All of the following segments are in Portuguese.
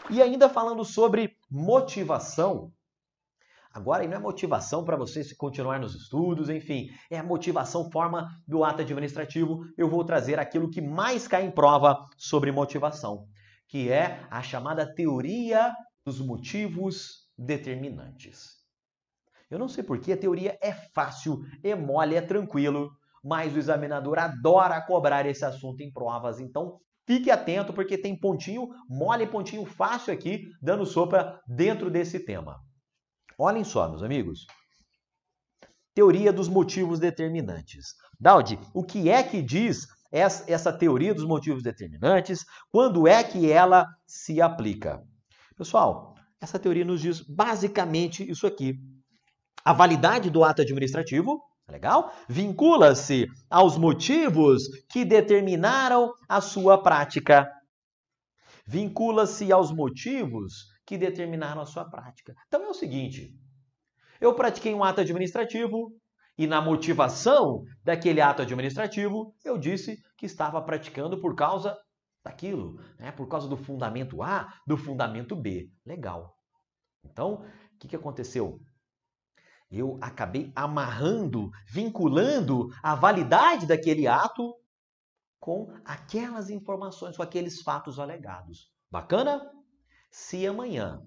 E ainda falando sobre motivação, agora não é motivação para você continuar nos estudos, enfim, é a motivação forma do ato administrativo. Eu vou trazer aquilo que mais cai em prova sobre motivação, que é a chamada teoria dos motivos determinantes. Eu não sei porquê, a teoria é fácil, é mole, é tranquilo, mas o examinador adora cobrar esse assunto em provas. Então, fique atento porque tem pontinho mole e pontinho fácil aqui, dando sopa dentro desse tema. Olhem só, meus amigos. Teoria dos motivos determinantes. Daudi, o que é que diz essa teoria dos motivos determinantes? Quando é que ela se aplica? Pessoal, essa teoria nos diz basicamente isso aqui. A validade do ato administrativo, legal? Vincula-se aos motivos que determinaram a sua prática. Vincula-se aos motivos que determinaram a sua prática. Então é o seguinte, eu pratiquei um ato administrativo e na motivação daquele ato administrativo eu disse que estava praticando por causa daquilo, né? Por causa do fundamento A, do fundamento B. Legal. Então, o que aconteceu? Eu acabei amarrando, vinculando a validade daquele ato com aquelas informações, com aqueles fatos alegados. Bacana? Se amanhã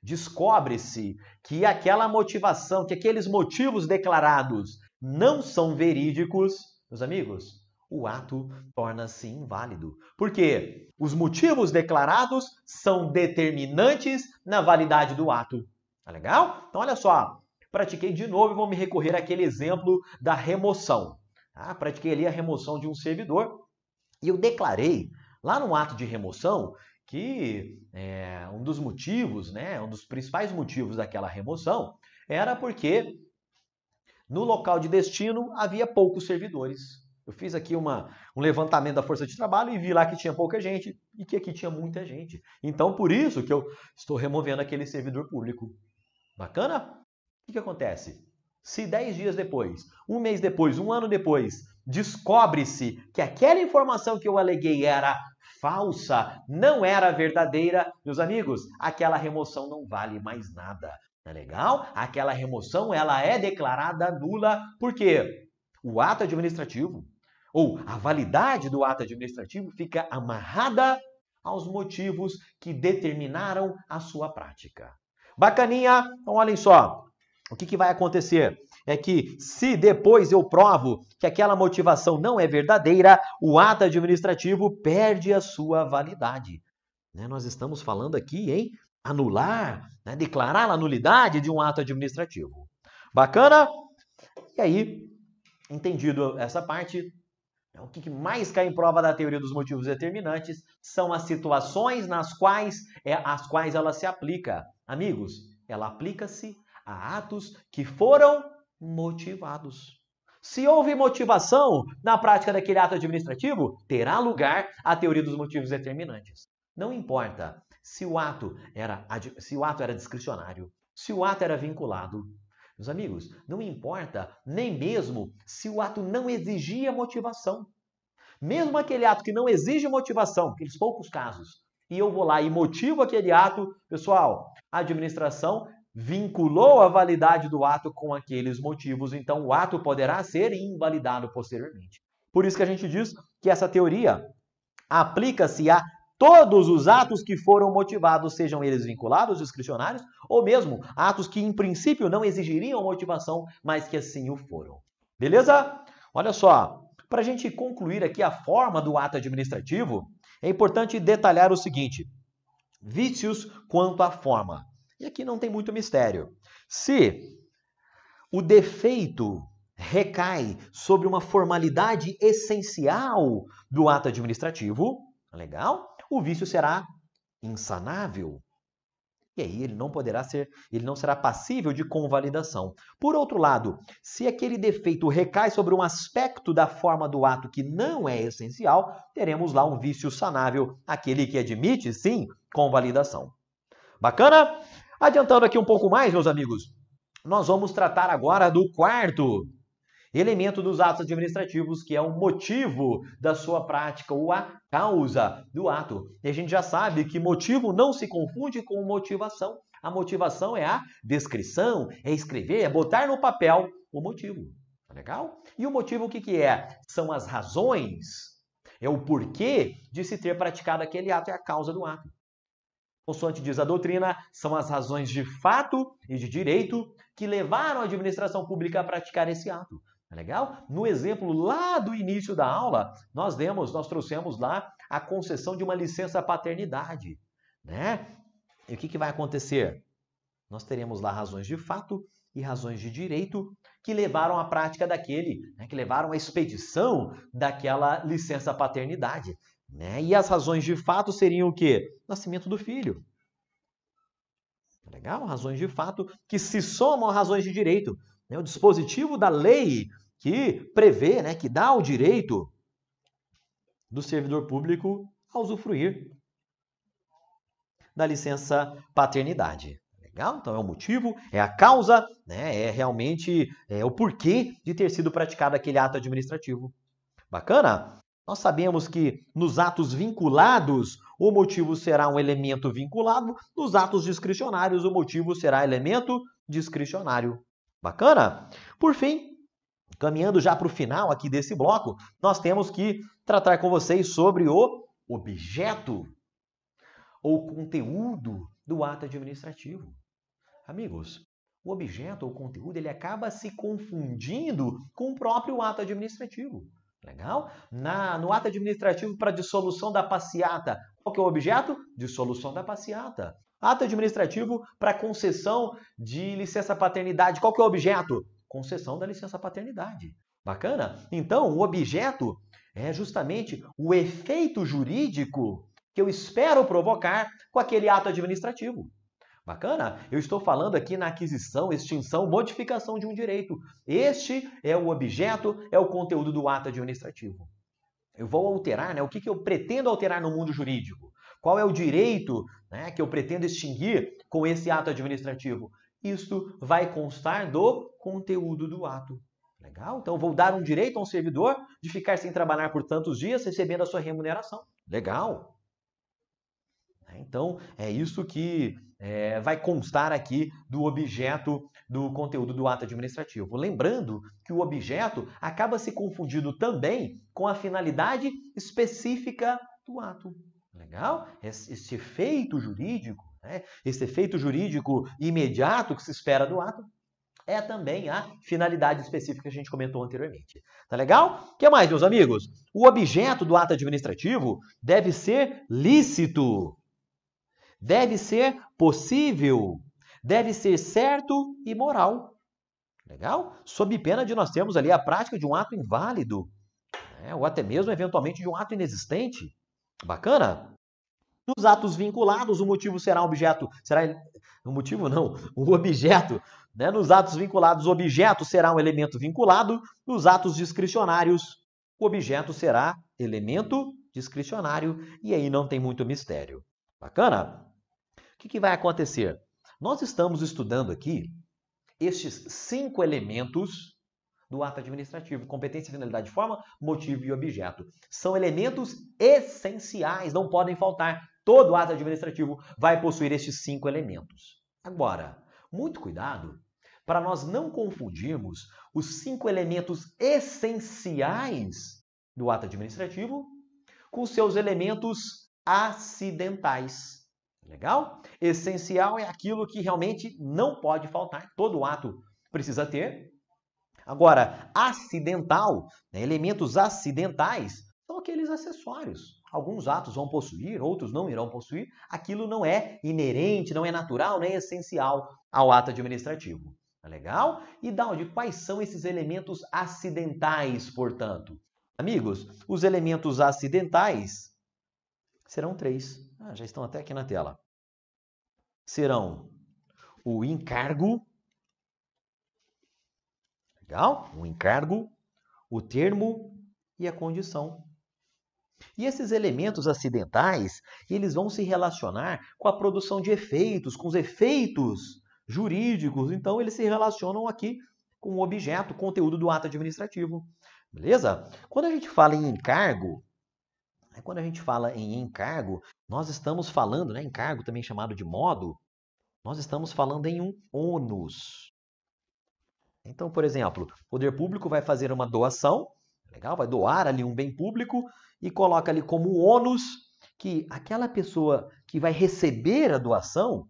descobre-se que aquela motivação, que aqueles motivos declarados não são verídicos, meus amigos, o ato torna-se inválido. Porque os motivos declarados são determinantes na validade do ato. Tá legal? Então, olha só. Pratiquei de novo e vou me recorrer àquele exemplo da remoção. Pratiquei ali a remoção de um servidor e eu declarei lá no ato de remoção que um dos motivos, né, um dos principais motivos daquela remoção era porque no local de destino havia poucos servidores. Eu fiz aqui um levantamento da força de trabalho e vi lá que tinha pouca gente e que aqui tinha muita gente. Então, por isso que eu estou removendo aquele servidor público. Bacana? O que acontece? Se 10 dias depois, um mês depois, um ano depois, descobre-se que aquela informação que eu aleguei era falsa, não era verdadeira, meus amigos, aquela remoção não vale mais nada. Não é legal? Aquela remoção ela é declarada nula. Por quê? O ato administrativo, ou a validade do ato administrativo, fica amarrada aos motivos que determinaram a sua prática. Bacaninha? Então, olhem só. O que vai acontecer é que se depois eu provo que aquela motivação não é verdadeira, o ato administrativo perde a sua validade. Nós estamos falando aqui em anular, declarar a nulidade de um ato administrativo. Bacana? E aí, entendido essa parte, o que mais cai em prova da teoria dos motivos determinantes são as situações nas quais ela se aplica. Amigos, ela aplica-se a atos que foram motivados. Se houve motivação na prática daquele ato administrativo, terá lugar a teoria dos motivos determinantes. Não importa se o ato era discricionário, se o ato era vinculado. Meus amigos, não importa nem mesmo se o ato não exigia motivação. Mesmo aquele ato que não exige motivação, aqueles poucos casos, e eu vou lá e motivo aquele ato, pessoal, a administração vinculou a validade do ato com aqueles motivos, então o ato poderá ser invalidado posteriormente. Por isso que a gente diz que essa teoria aplica-se a todos os atos que foram motivados, sejam eles vinculados, discricionários, ou mesmo atos que em princípio não exigiriam motivação, mas que assim o foram. Beleza? Olha só, para a gente concluir aqui a forma do ato administrativo, é importante detalhar o seguinte: vícios quanto à forma. E aqui não tem muito mistério. Se o defeito recai sobre uma formalidade essencial do ato administrativo, legal? O vício será insanável. E aí ele não será passível de convalidação. Por outro lado, se aquele defeito recai sobre um aspecto da forma do ato que não é essencial, teremos lá um vício sanável, aquele que admite, sim, convalidação. Bacana? Adiantando aqui um pouco mais, meus amigos, nós vamos tratar agora do quarto elemento dos atos administrativos, que é o motivo da sua prática ou a causa do ato. E a gente já sabe que motivo não se confunde com motivação. A motivação é a descrição, é escrever, é botar no papel o motivo. Tá legal? E o motivo o que é? São as razões, é o porquê de se ter praticado aquele ato, é a causa do ato. Consoante diz a doutrina, são as razões de fato e de direito que levaram a administração pública a praticar esse ato. Tá legal? No exemplo lá do início da aula, nós trouxemos lá a concessão de uma licença paternidade, né? E o que vai acontecer? Nós teremos lá razões de fato e razões de direito que levaram à prática daquele, né? Que levaram à expedição daquela licença paternidade. Né? E as razões de fato seriam o quê? Nascimento do filho. Legal? Razões de fato que se somam a razões de direito. Né? O dispositivo da lei que prevê, né, que dá o direito do servidor público a usufruir da licença paternidade. Legal? Então é o motivo, é a causa, né, é realmente o porquê de ter sido praticado aquele ato administrativo. Bacana? Nós sabemos que nos atos vinculados, o motivo será um elemento vinculado. Nos atos discricionários, o motivo será elemento discricionário. Bacana? Por fim, caminhando já para o final aqui desse bloco, nós temos que tratar com vocês sobre o objeto ou conteúdo do ato administrativo. Amigos, o objeto ou conteúdo ele acaba se confundindo com o próprio ato administrativo. Legal? No ato administrativo para dissolução da passeata, qual que é o objeto? Dissolução da passeata. Ato administrativo para concessão de licença paternidade, qual que é o objeto? Concessão da licença paternidade. Bacana? Então, o objeto é justamente o efeito jurídico que eu espero provocar com aquele ato administrativo. Bacana? Eu estou falando aqui na aquisição, extinção, modificação de um direito. Este é o objeto, é o conteúdo do ato administrativo. Eu vou alterar, né? O que eu pretendo alterar no mundo jurídico? Qual é o direito, né, que eu pretendo extinguir com esse ato administrativo? Isto vai constar do conteúdo do ato. Legal? Então, eu vou dar um direito a um servidor de ficar sem trabalhar por tantos dias, recebendo a sua remuneração. Legal? Então, é isso que vai constar aqui do objeto do conteúdo do ato administrativo. Lembrando que o objeto acaba se confundindo também com a finalidade específica do ato. Legal? Esse efeito jurídico, né? Esse efeito jurídico imediato que se espera do ato, é também a finalidade específica que a gente comentou anteriormente. Tá legal? O que mais, meus amigos? O objeto do ato administrativo deve ser lícito. Deve ser possível, deve ser certo e moral. Legal? Sob pena de nós termos ali a prática de um ato inválido, né? Ou até mesmo, eventualmente, de um ato inexistente. Bacana? Nos atos vinculados, o motivo será objeto. O motivo não, o objeto. Né? Nos atos vinculados, o objeto será um elemento vinculado. Nos atos discricionários, o objeto será elemento discricionário. E aí não tem muito mistério. Bacana? O que vai acontecer? Nós estamos estudando aqui estes 5 elementos do ato administrativo: competência, finalidade, forma, motivo e objeto. São elementos essenciais, não podem faltar. Todo ato administrativo vai possuir estes 5 elementos. Agora, muito cuidado para nós não confundirmos os 5 elementos essenciais do ato administrativo com seus elementos acidentais. Legal? Essencial é aquilo que realmente não pode faltar. Todo ato precisa ter. Agora, acidental, né, elementos acidentais, são aqueles acessórios. Alguns atos vão possuir, outros não irão possuir. Aquilo não é inerente, não é natural, não é essencial ao ato administrativo. Tá legal? E quais são esses elementos acidentais, portanto? Amigos, os elementos acidentais serão 3. Já estão até aqui na tela. Serão o encargo, legal? O encargo, o termo e a condição. E esses elementos acidentais, eles vão se relacionar com a produção de efeitos, com os efeitos jurídicos. Então, eles se relacionam aqui com o objeto, conteúdo do ato administrativo. Beleza? Quando a gente fala em encargo, nós estamos falando, né, encargo também chamado de modo, nós estamos falando em um ônus. Então, por exemplo, o poder público vai fazer uma doação, legal? Vai doar ali um bem público e coloca ali como ônus que aquela pessoa que vai receber a doação,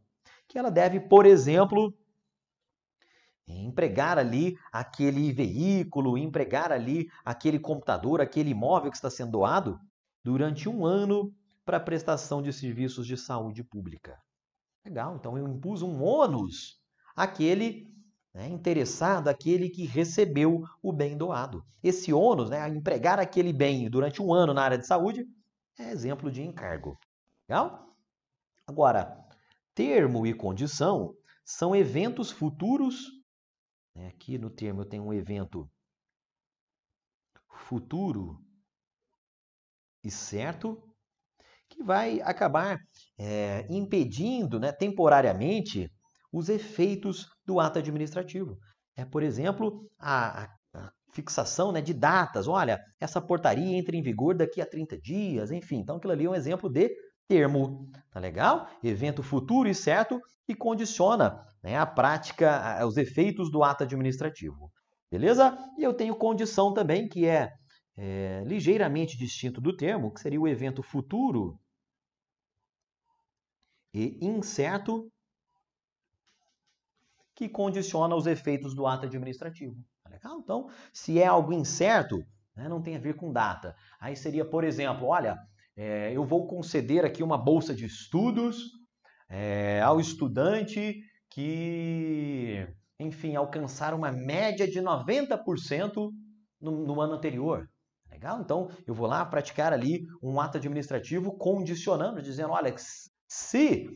que ela deve, por exemplo, empregar ali aquele veículo, empregar ali aquele computador, aquele imóvel que está sendo doado durante um ano para prestação de serviços de saúde pública. Legal, então eu impus um ônus àquele interessado, aquele que recebeu o bem doado. Esse ônus, né, a empregar aquele bem durante um ano na área de saúde, é exemplo de encargo. Legal? Agora, termo e condição são eventos futuros. Aqui no termo eu tenho um evento futuro e certo, que vai acabar impedindo, né, temporariamente os efeitos do ato administrativo. Por exemplo, a fixação, né, de datas. Olha, essa portaria entra em vigor daqui a 30 dias, enfim. Então, aquilo ali é um exemplo de termo. Tá legal? Evento futuro e certo que condiciona, né, a prática, os efeitos do ato administrativo. Beleza? E eu tenho condição também, que é ligeiramente distinto do termo, que seria o evento futuro e incerto, que condiciona os efeitos do ato administrativo. Tá legal? Então, se é algo incerto, né, não tem a ver com data. Aí seria, por exemplo, olha, eu vou conceder aqui uma bolsa de estudos ao estudante que, enfim, alcançar uma média de 90% no ano anterior. Legal? Então, eu vou lá praticar ali um ato administrativo condicionando, dizendo, olha, se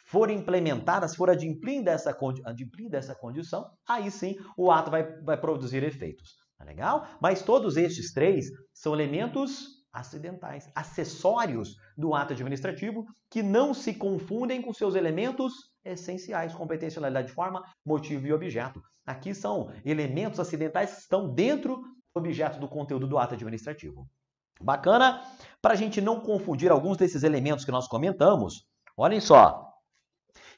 for implementada, se for adimplida essa condição, aí sim o ato vai produzir efeitos. Tá legal? Mas todos estes três são elementos acidentais, acessórios do ato administrativo, que não se confundem com seus elementos essenciais, competencialidade de forma, motivo e objeto. Aqui são elementos acidentais que estão dentro do objeto do conteúdo do ato administrativo. Bacana? Para a gente não confundir alguns desses elementos que nós comentamos, olhem só.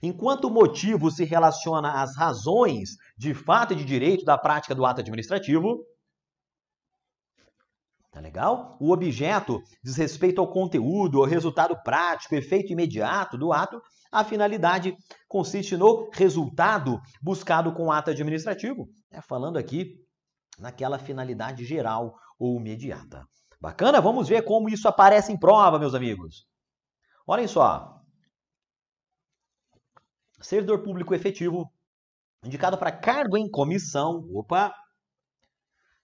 Enquanto o motivo se relaciona às razões de fato e de direito da prática do ato administrativo, tá legal? O objeto diz respeito ao conteúdo, ao resultado prático, efeito imediato do ato. A finalidade consiste no resultado buscado com o ato administrativo. Falando aqui naquela finalidade geral ou imediata. Bacana? Vamos ver como isso aparece em prova, meus amigos. Olhem só. Servidor público efetivo, indicado para cargo em comissão.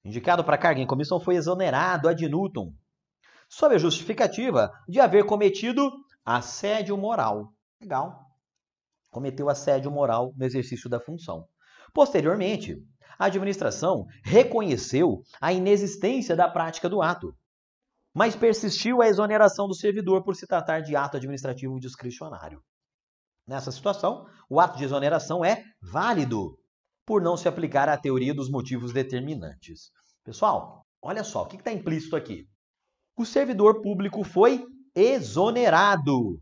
Indicado para cargo em comissão foi exonerado ad nutum, sob a justificativa de haver cometido assédio moral. Legal. Cometeu assédio moral no exercício da função. Posteriormente, a administração reconheceu a inexistência da prática do ato, mas persistiu a exoneração do servidor por se tratar de ato administrativo discricionário. Nessa situação, o ato de exoneração é válido por não se aplicar à teoria dos motivos determinantes. Pessoal, olha só, o que está implícito aqui? O servidor público foi exonerado.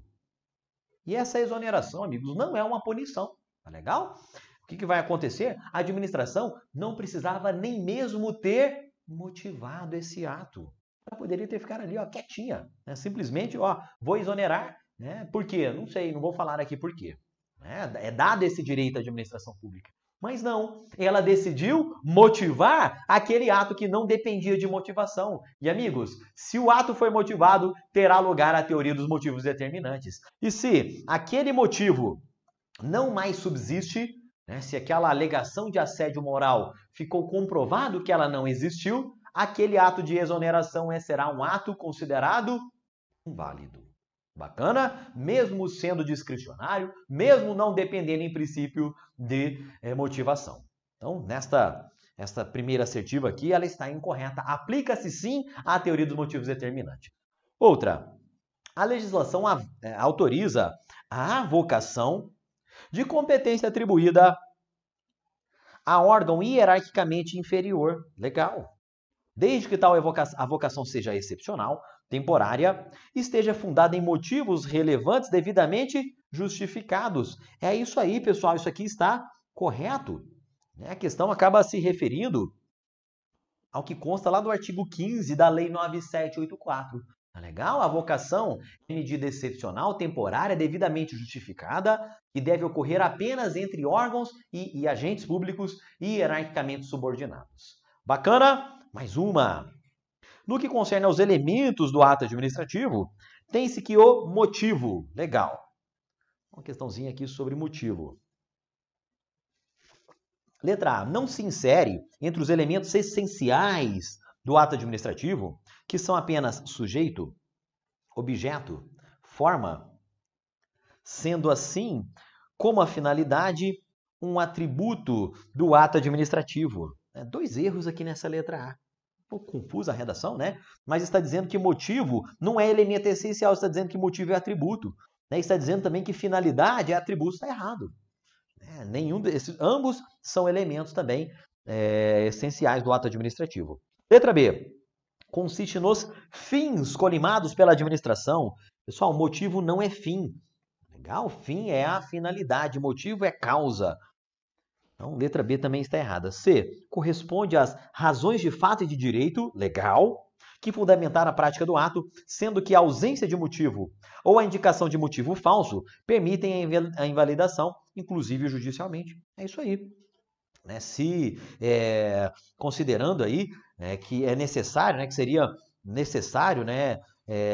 E essa exoneração, amigos, não é uma punição. Tá legal? O que vai acontecer? A administração não precisava nem mesmo ter motivado esse ato. Ela poderia ter ficado ali, quietinha. Né? Simplesmente, vou exonerar. Né? Por quê? Não sei, não vou falar aqui por quê. É dado esse direito à administração pública. Mas não, ela decidiu motivar aquele ato que não dependia de motivação. E amigos, se o ato foi motivado, terá lugar a teoria dos motivos determinantes. E se aquele motivo não mais subsiste, né, se aquela alegação de assédio moral ficou comprovado que ela não existiu, aquele ato de exoneração será um ato considerado inválido. Bacana? Mesmo sendo discricionário, mesmo não dependendo em princípio de motivação. Então, esta primeira assertiva aqui, ela está incorreta. Aplica-se sim à teoria dos motivos determinantes. Outra, a legislação autoriza a avocação de competência atribuída a órgão hierarquicamente inferior. Legal. Desde que tal avocação seja excepcional, temporária, esteja fundada em motivos relevantes devidamente justificados. É isso aí, pessoal, isso aqui está correto. A questão acaba se referindo ao que consta lá do artigo 15 da Lei 9784. Tá legal? A avocação é medida excepcional, temporária, devidamente justificada, que deve ocorrer apenas entre órgãos e agentes públicos hierarquicamente subordinados. Bacana? Mais uma. No que concerne aos elementos do ato administrativo, tem-se que o motivo. Legal. Uma questãozinha aqui sobre motivo. Letra A. Não se insere entre os elementos essenciais do ato administrativo, que são apenas sujeito, objeto, forma, sendo assim, como a finalidade, um atributo do ato administrativo. Dois erros aqui nessa letra A. Um pouco confusa a redação, né? Mas está dizendo que motivo não é elemento essencial, está dizendo que motivo é atributo. Está dizendo também que finalidade é atributo, está errado. Ambos são elementos também essenciais do ato administrativo. Letra B. Consiste nos fins colimados pela administração. Pessoal, motivo não é fim. Legal? Fim é a finalidade, motivo é causa. Então, letra B também está errada. C. Corresponde às razões de fato e de direito, legal, que fundamentaram a prática do ato, sendo que a ausência de motivo ou a indicação de motivo falso permitem a invalidação, inclusive judicialmente. É isso aí. Se considerando aí que é necessário, que seria necessário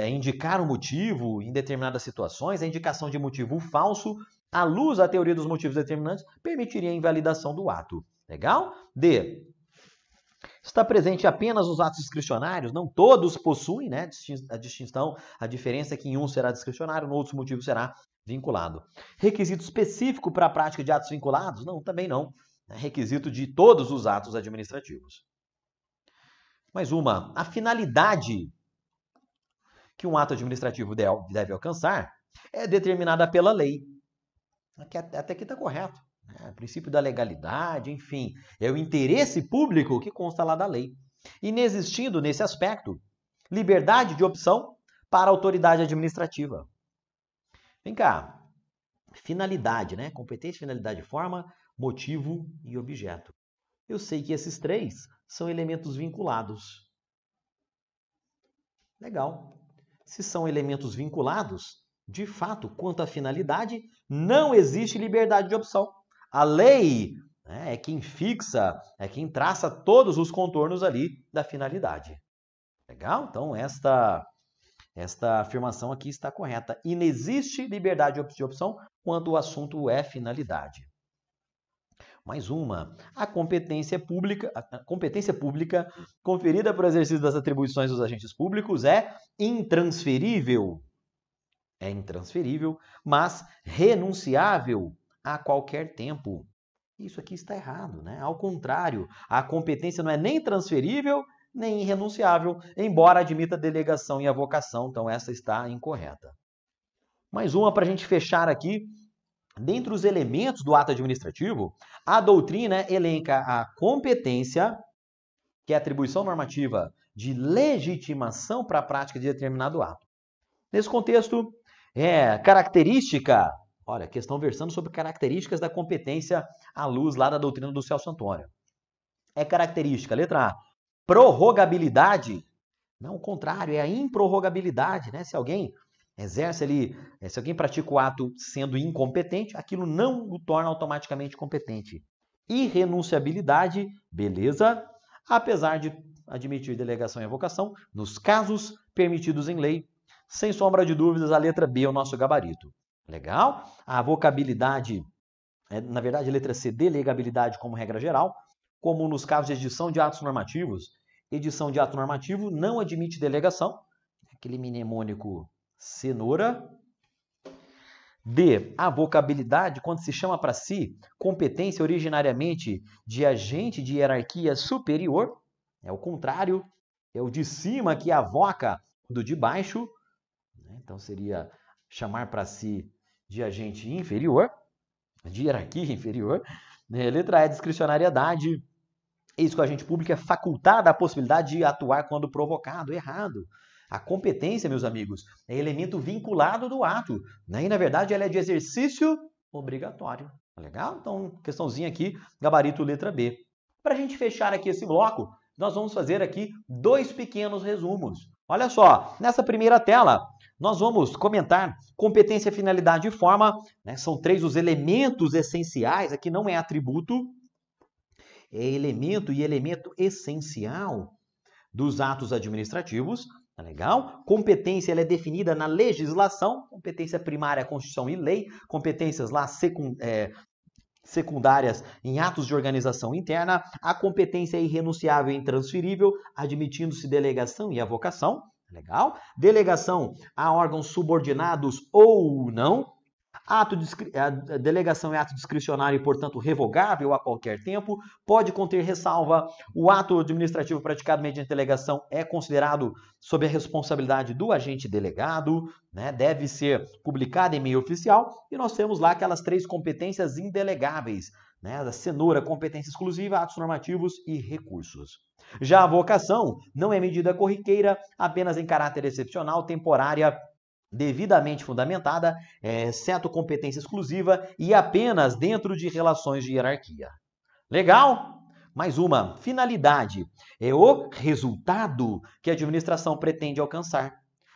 indicar um motivo em determinadas situações, a indicação de motivo falso, à luz da teoria dos motivos determinantes, permitiria a invalidação do ato. Legal? D. Está presente apenas os atos discricionários, não todos possuem a distinção, a diferença é que em um será discricionário, no outro motivo será vinculado. Requisito específico para a prática de atos vinculados? Não, também não. É requisito de todos os atos administrativos. Mais uma, a finalidade que um ato administrativo deve alcançar é determinada pela lei. Até aqui está correto. O princípio da legalidade, enfim, é o interesse público que consta lá da lei. Inexistindo, nesse aspecto, liberdade de opção para a autoridade administrativa. Vem cá. Finalidade, competência, finalidade, forma, motivo e objeto. Eu sei que esses três são elementos vinculados. Legal. Se são elementos vinculados, de fato, quanto à finalidade, não existe liberdade de opção. A lei é quem fixa, é quem traça todos os contornos ali da finalidade. Legal? Então, esta afirmação aqui está correta. Inexiste liberdade de opção quando o assunto é finalidade. Mais uma. A competência pública conferida para o exercício das atribuições dos agentes públicos é intransferível. É intransferível, mas renunciável a qualquer tempo. Isso aqui está errado, Ao contrário, a competência não é nem transferível, nem irrenunciável, embora admita delegação e avocação, então essa está incorreta. Mais uma para a gente fechar aqui. Dentre os elementos do ato administrativo, a doutrina elenca a competência, que é a atribuição normativa de legitimação para a prática de determinado ato. Nesse contexto, característica, olha, questão versando sobre características da competência à luz lá da doutrina do Celso Antônio. É característica, letra A, prorrogabilidade. Não, o contrário, é a improrrogabilidade, Se alguém exerce ali, se alguém pratica o ato sendo incompetente, aquilo não o torna automaticamente competente. Irrenunciabilidade, beleza, apesar de admitir delegação e avocação, nos casos permitidos em lei, sem sombra de dúvidas, a letra B é o nosso gabarito. Legal? A avocabilidade, na verdade, a letra C, delegabilidade como regra geral, como nos casos de edição de atos normativos. Edição de ato normativo não admite delegação, aquele mnemônico cenoura. D. Avocabilidade, quando se chama para si competência originariamente de agente de hierarquia superior. É o contrário, é o de cima que avoca do de baixo. Então seria chamar para si de agente inferior, de hierarquia inferior. Letra E, discricionariedade. Isso com o agente público é facultada a possibilidade de atuar quando provocado. Errado. A competência, meus amigos, é elemento vinculado do ato, né? E, na verdade, ela é de exercício obrigatório. Tá legal? Então, questãozinha aqui, gabarito letra B. Para a gente fechar aqui esse bloco, nós vamos fazer aqui 2 pequenos resumos. Olha só, nessa primeira tela, nós vamos comentar competência, finalidade e forma, né? São 3 os elementos essenciais, aqui não é atributo, é elemento e elemento essencial dos atos administrativos. Tá legal? Competência ela é definida na legislação, competência primária, Constituição e lei, competências lá secundárias em atos de organização interna. A competência é irrenunciável e intransferível, admitindo-se delegação e avocação. Legal? Delegação a órgãos subordinados ou não. A delegação é ato discricionário e, portanto, revogável a qualquer tempo. Pode conter ressalva. O ato administrativo praticado mediante delegação é considerado sob a responsabilidade do agente delegado, né? Deve ser publicado em meio oficial. E nós temos lá aquelas 3 competências indelegáveis, né? A cenoura, competência exclusiva, atos normativos e recursos. Já a avocação não é medida corriqueira, apenas em caráter excepcional, temporária, devidamente fundamentada, exceto competência exclusiva e apenas dentro de relações de hierarquia. Legal? Mais uma. Finalidade é o resultado que a administração pretende alcançar.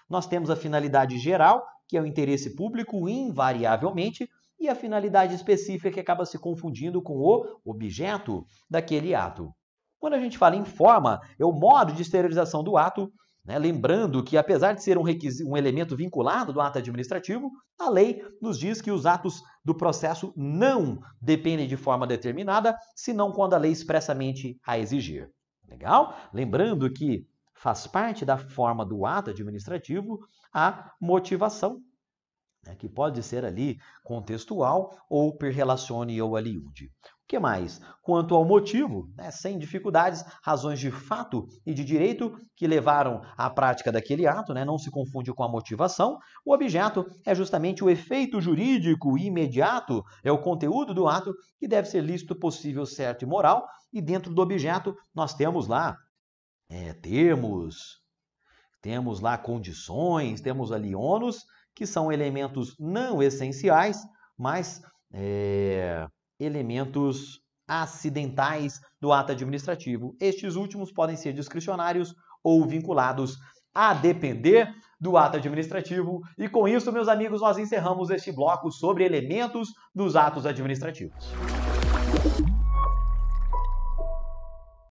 Nós temos a finalidade geral, que é o interesse público invariavelmente, e a finalidade específica, que acaba se confundindo com o objeto daquele ato. Quando a gente fala em forma, é o modo de exteriorização do ato, né? Lembrando que, apesar de ser um elemento vinculado do ato administrativo, a lei nos diz que os atos do processo não dependem de forma determinada, senão quando a lei expressamente a exigir. Legal? Lembrando que faz parte da forma do ato administrativo a motivação, né? Que pode ser ali contextual ou per relacione ou aliude. O que mais? Quanto ao motivo, né, sem dificuldades, razões de fato e de direito que levaram à prática daquele ato, né, não se confunde com a motivação. O objeto é justamente o efeito jurídico imediato, é o conteúdo do ato que deve ser lícito, possível, certo e moral. E dentro do objeto nós temos lá temos lá condições, temos ali ônus, que são elementos não essenciais, mas elementos acidentais do ato administrativo. Estes últimos podem ser discricionários ou vinculados a depender do ato administrativo. E com isso, meus amigos, nós encerramos este bloco sobre elementos dos atos administrativos.